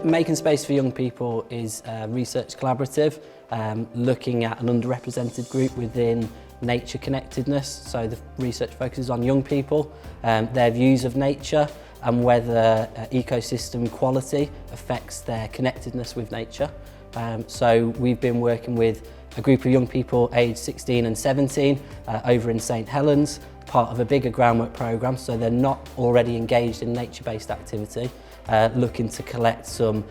Making Space for Young People is a research collaborative looking at an underrepresented group within nature connectedness. So the research focuses on young people, their views of nature and whether ecosystem quality affects their connectedness with nature. So we've been working with a group of young people aged 16 and 17 over in St Helens, part of a bigger groundwork programme, so they're not already engaged in nature-based activity, looking to collect some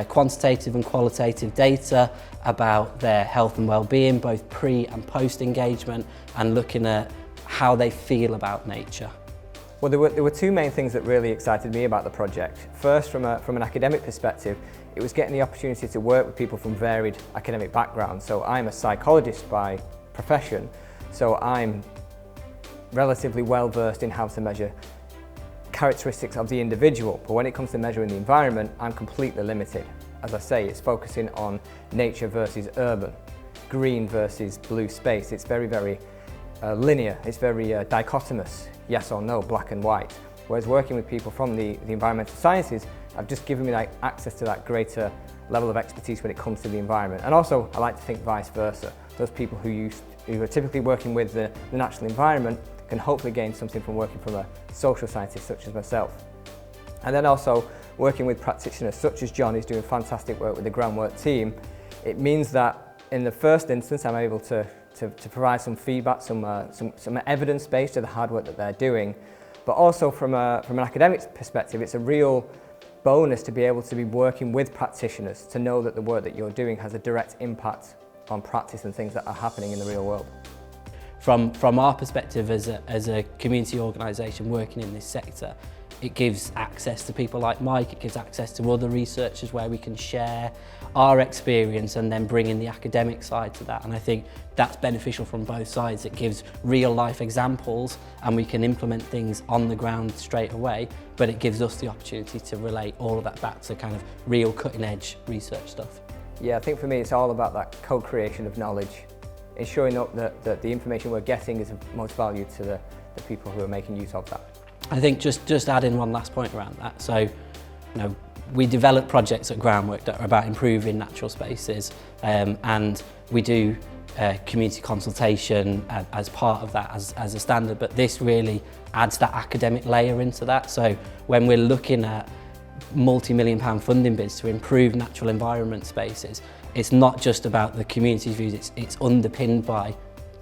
quantitative and qualitative data about their health and well-being, both pre and post-engagement, and looking at how they feel about nature. Well, there were two main things that really excited me about the project. First, from an academic perspective, it was getting the opportunity to work with people from varied academic backgrounds. So I'm a psychologist by profession, so I'm relatively well versed in how to measure characteristics of the individual, but when it comes to measuring the environment, I'm completely limited. As I say, it's focusing on nature versus urban, green versus blue space. It's very, very linear, it's very dichotomous, yes or no, black and white. Whereas working with people from the environmental sciences, I've just given me access to that greater level of expertise when it comes to the environment. And also, I like to think vice versa. Those people who are typically working with the natural environment can hopefully gain something from working from a social scientist such as myself. And then also working with practitioners such as John, who's doing fantastic work with the groundwork team. It means that in the first instance I'm able to provide some feedback, some evidence base to the hard work that they're doing. But also from an academic perspective, it's a real bonus to be able to be working with practitioners, to know that the work that you're doing has a direct impact on practice and things that are happening in the real world. From our perspective as a community organisation working in this sector, it gives access to people like Mike, it gives access to other researchers where we can share our experience and then bring in the academic side to that. And I think that's beneficial from both sides. It gives real life examples and we can implement things on the ground straight away, but it gives us the opportunity to relate all of that back to kind of real cutting edge research stuff. Yeah, I think for me it's all about that co-creation of knowledge, ensuring that the information we're getting is of most value to the people who are making use of that. I think just adding one last point around that. So, we develop projects at Groundwork that are about improving natural spaces, and we do community consultation as part of that as a standard, but this really adds that academic layer into that. So when we're looking at multi-million-pound funding bids to improve natural environment spaces, it's not just about the community's views, it's underpinned by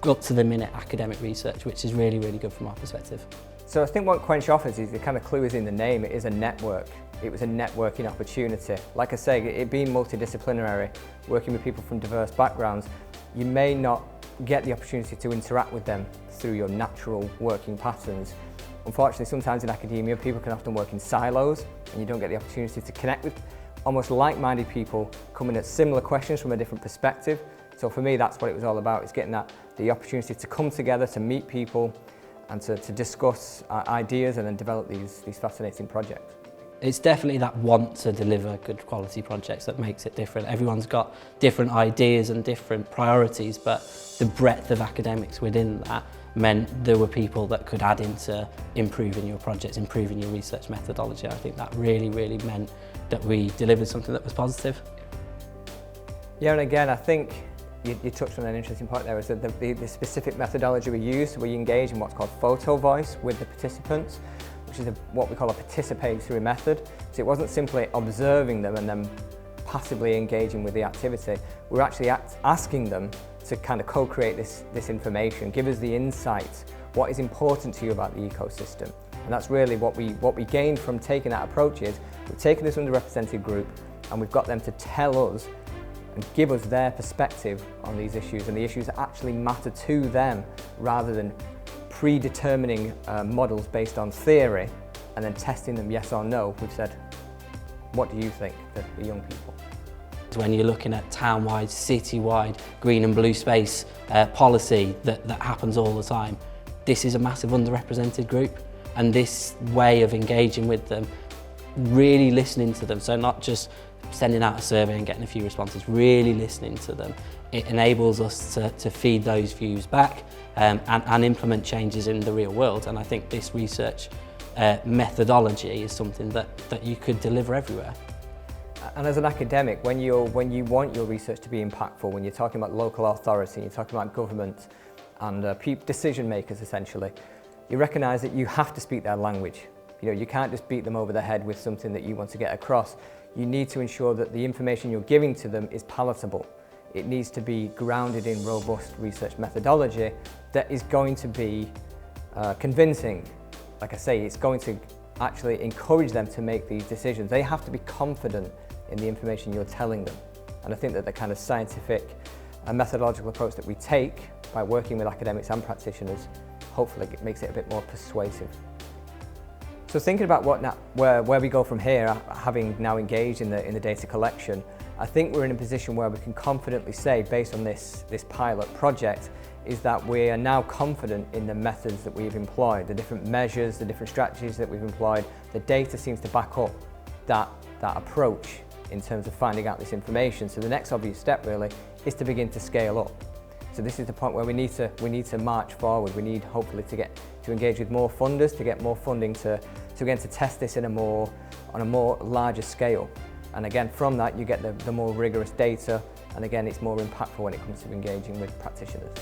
up-to-the-minute academic research, which is really, really good from our perspective. So I think what Quench offers is the kind of clue is in the name, it is a network. It was a networking opportunity. Like I say, it being multidisciplinary, working with people from diverse backgrounds, you may not get the opportunity to interact with them through your natural working patterns. Unfortunately, sometimes in academia, people can often work in silos and you don't get the opportunity to connect with almost like-minded people coming at similar questions from a different perspective. So for me, that's what it was all about. It's getting the opportunity to come together, to meet people and to discuss ideas and then develop these fascinating projects. It's definitely that want to deliver good quality projects that makes it different. Everyone's got different ideas and different priorities, but the breadth of academics within that meant there were people that could add into improving your projects, improving your research methodology. I think that really, really meant that we delivered something that was positive. Yeah, and again, I think you touched on an interesting point there, is that the specific methodology we used, we engage in what's called photo voice with the participants, which is what we call a participatory method. So it wasn't simply observing them and then passively engaging with the activity. We were actually asking them to kind of co-create this information, give us the insights, what is important to you about the ecosystem. And that's really what we gained from taking that approach is, we've taken this underrepresented group and we've got them to tell us and give us their perspective on these issues and the issues that actually matter to them, rather than predetermining models based on theory and then testing them yes or no. We've said, what do you think, the young people? When you're looking at town-wide, city-wide, green and blue space policy that happens all the time, this is a massive underrepresented group, and this way of engaging with them, really listening to them, so not just sending out a survey and getting a few responses, really listening to them. It enables us to feed those views back and implement changes in the real world. And I think this research methodology is something that you could deliver everywhere. And as an academic, when you want your research to be impactful, when you're talking about local authority, you're talking about government and decision makers essentially, you recognise that you have to speak their language. You can't just beat them over the head with something that you want to get across. You need to ensure that the information you're giving to them is palatable. It needs to be grounded in robust research methodology that is going to be convincing. Like I say, it's going to actually encourage them to make these decisions. They have to be confident in the information you're telling them. And I think that the kind of scientific and methodological approach that we take by working with academics and practitioners, hopefully it makes it a bit more persuasive. So thinking about where we go from here, having now engaged in the data collection, I think we're in a position where we can confidently say, based on this pilot project, is that we are now confident in the methods that we've employed, the different measures, the different strategies that we've employed. The data seems to back up that approach in terms of finding out this information. So the next obvious step really is to begin to scale up. So this is the point where we need to march forward. We need hopefully to engage with more funders, to get more funding to test this on a more larger scale. And again, from that you get the more rigorous data, and again it's more impactful when it comes to engaging with practitioners.